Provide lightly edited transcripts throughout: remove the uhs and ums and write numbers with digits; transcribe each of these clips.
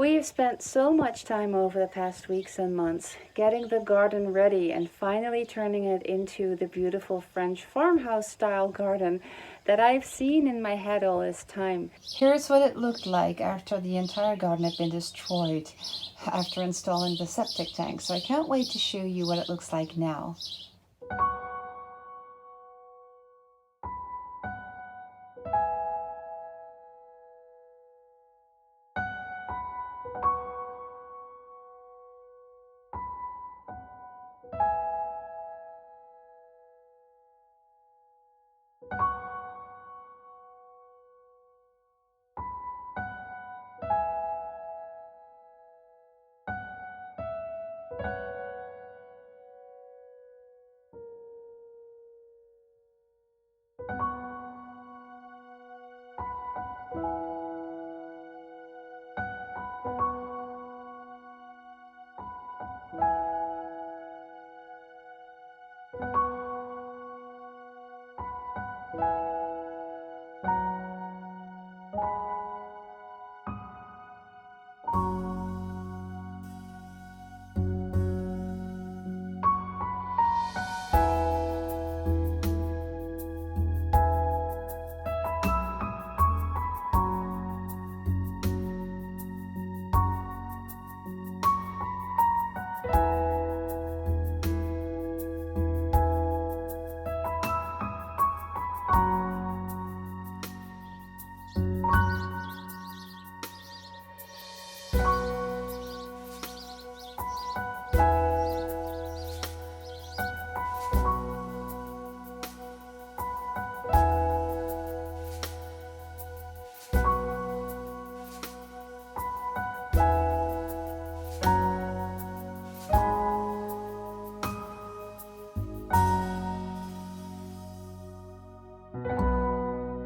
We've spent so much time over the past weeks and months getting the garden ready and finally turning it into the beautiful French farmhouse style garden that I've seen in my head all this time. Here's what it looked like after the entire garden had been destroyed after installing the septic tank. So I can't wait to show you what it looks like now.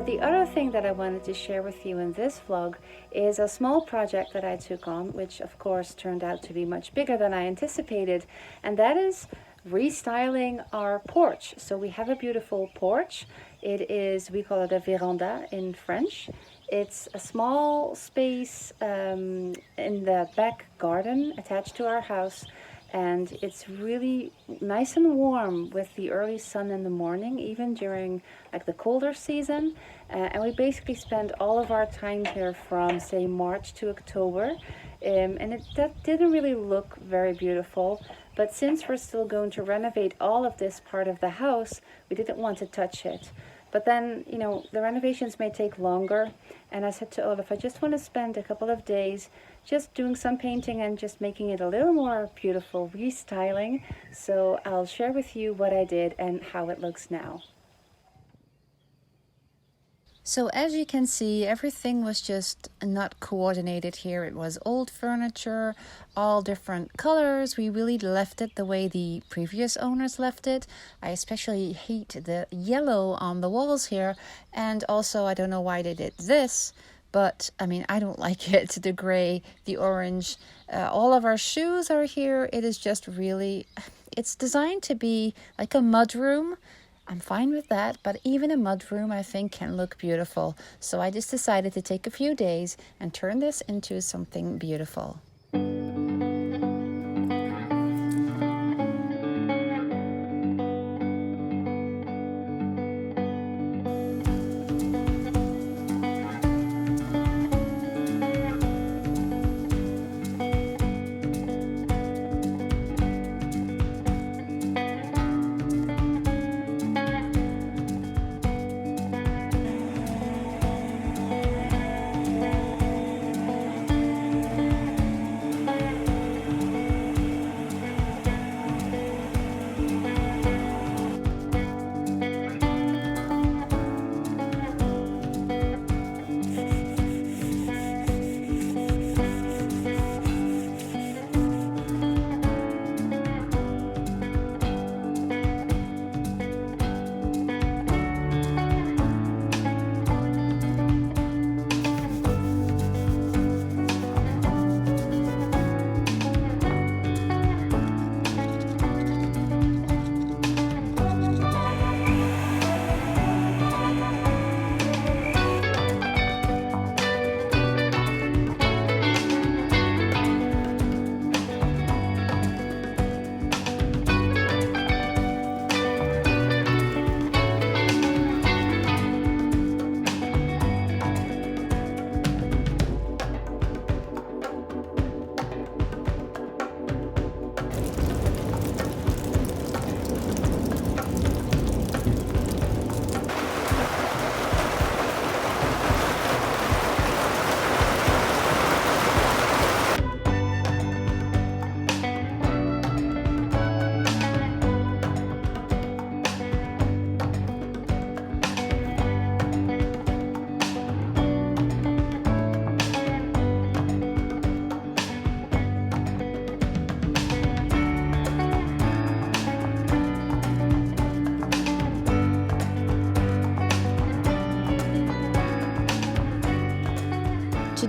The other thing that I wanted to share with you in this vlog is a small project that I took on, which of course turned out to be much bigger than I anticipated, and that is restyling our porch. So we have a beautiful porch. It is, we call it a veranda in French. It's a small space in the back garden attached to our house, and it's really nice and warm with the early sun in the morning, even during like the colder season. And we basically spend all of our time here from say March to October, and that didn't really look very beautiful. But since we're still going to renovate all of this part of the house, we didn't want to touch it. But then, you know, the renovations may take longer. And I said to Olaf, I just want to spend a couple of days just doing some painting and just making it a little more beautiful, restyling. So I'll share with you what I did and how it looks now. So as you can see, everything was just not coordinated here. It was old furniture, all different colors. We really left it the way the previous owners left it. I especially hate the yellow on the walls here. And also, I don't know why they did this, but I mean, I don't like it. The gray, the orange, all of our shoes are here. It is just really, it's designed to be like a mudroom. I'm fine with that, but even a mudroom I think can look beautiful. So I just decided to take a few days and turn this into something beautiful.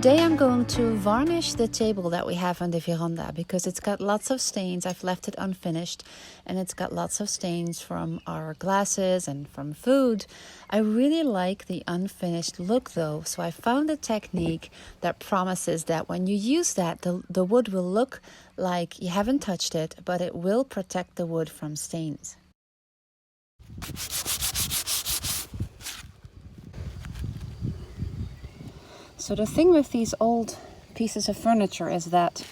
Today I'm going to varnish the table that we have on the veranda because it's got lots of stains. I've left it unfinished and it's got lots of stains from our glasses and from food. I really like the unfinished look though, so I found a technique that promises that when you use that, the wood will look like you haven't touched it, but it will protect the wood from stains. So the thing with these old pieces of furniture is that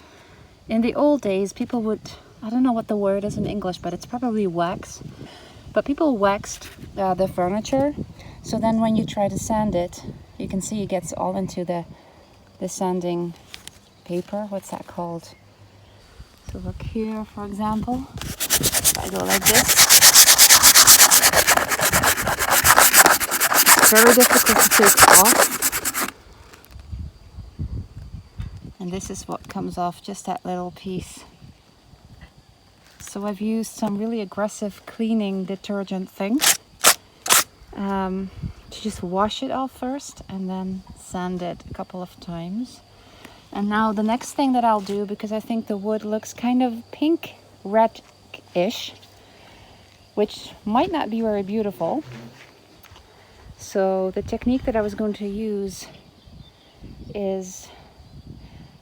in the old days people would, I don't know what the word is in English, but it's probably wax. But people waxed the furniture, so then when you try to sand it, you can see it gets all into the sanding paper. What's that called? So look here, for example, if I go like this, it's very difficult to take off. And this is what comes off, just that little piece. So I've used some really aggressive cleaning detergent thing to just wash it off first and then sand it a couple of times. And now the next thing that I'll do, because I think the wood looks kind of pink red-ish, which might not be very beautiful. So the technique that I was going to use is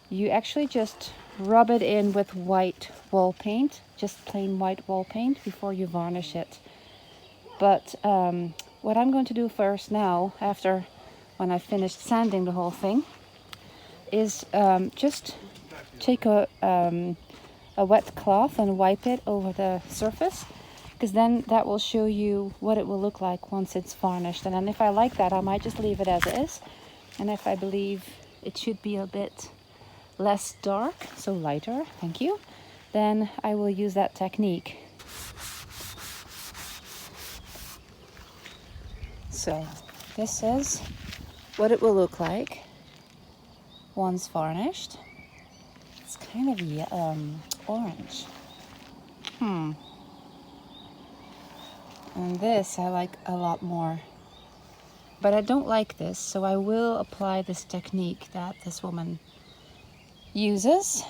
you actually just rub it in with white wall paint, just plain white wall paint, before you varnish it. But what I'm going to do first now, after when I finished sanding the whole thing, is just take a wet cloth and wipe it over the surface, because then that will show you what it will look like once it's varnished. And then if I like that, I might just leave it as is. And if I believe it should be a bit less dark, so lighter, thank you, then I will use that technique. So this is what it will look like once varnished. It's kind of orange. And this I like a lot more. But I don't like this, so I will apply this technique that this woman uses,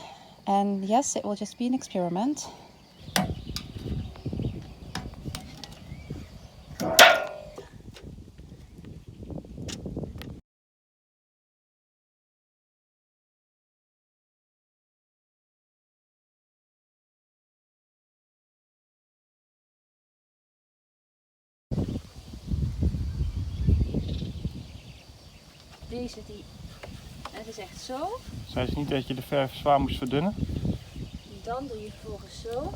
and yes, it will just be an experiment. Deze die, en het is echt zo. Zei ze niet dat je de verf zwaar moest verdunnen? Dan doe je vervolgens zo. Oh.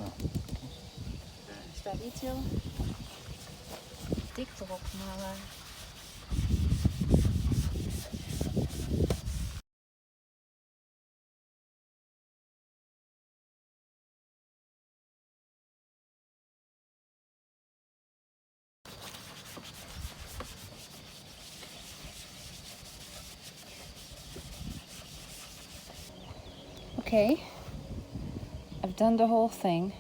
Staat niet heel dik erop, maar okay, I've done the whole thing.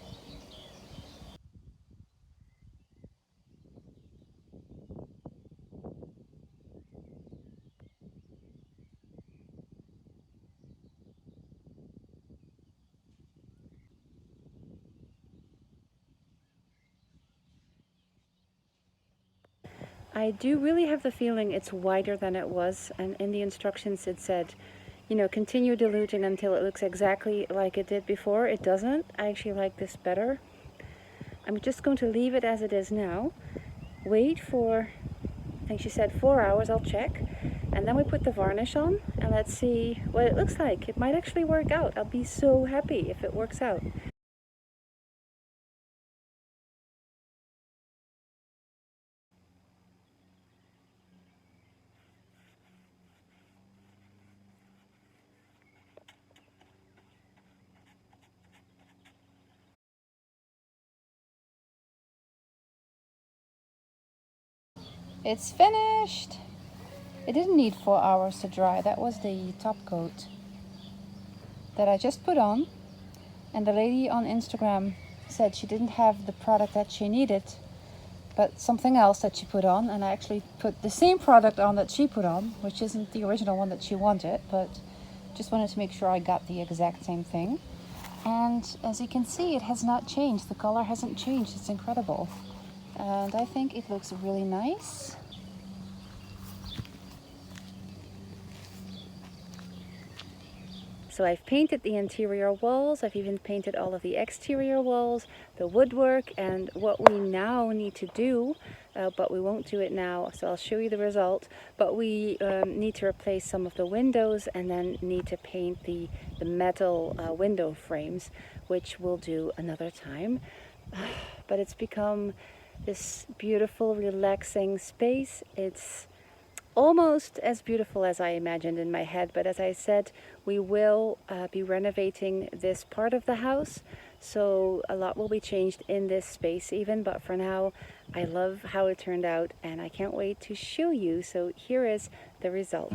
I do really have the feeling it's wider than it was, and in the instructions it said, you know, continue diluting until it looks exactly like it did before. It doesn't. I actually like this better. I'm just going to leave it as it is now. Wait for, I think she said 4 hours, I'll check. And then we put the varnish on and let's see what it looks like. It might actually work out. I'll be so happy if it works out. It's finished! It didn't need 4 hours to dry. That was the top coat that I just put on. And the lady on Instagram said she didn't have the product that she needed but something else that she put on, and I actually put the same product on that she put on, which isn't the original one that she wanted, but just wanted to make sure I got the exact same thing. And as you can see, it has not changed. The color hasn't changed. It's incredible. And I think it looks really nice. So I've painted the interior walls, I've even painted all of the exterior walls, the woodwork, and what we now need to do, but we won't do it now, so I'll show you the result, but we need to replace some of the windows and then need to paint the metal window frames, which we'll do another time. But it's become this beautiful, relaxing space. It's almost as beautiful as I imagined in my head, but as I said, we will be renovating this part of the house, so a lot will be changed in this space even, but for now I love how it turned out and I can't wait to show you. So here is the result.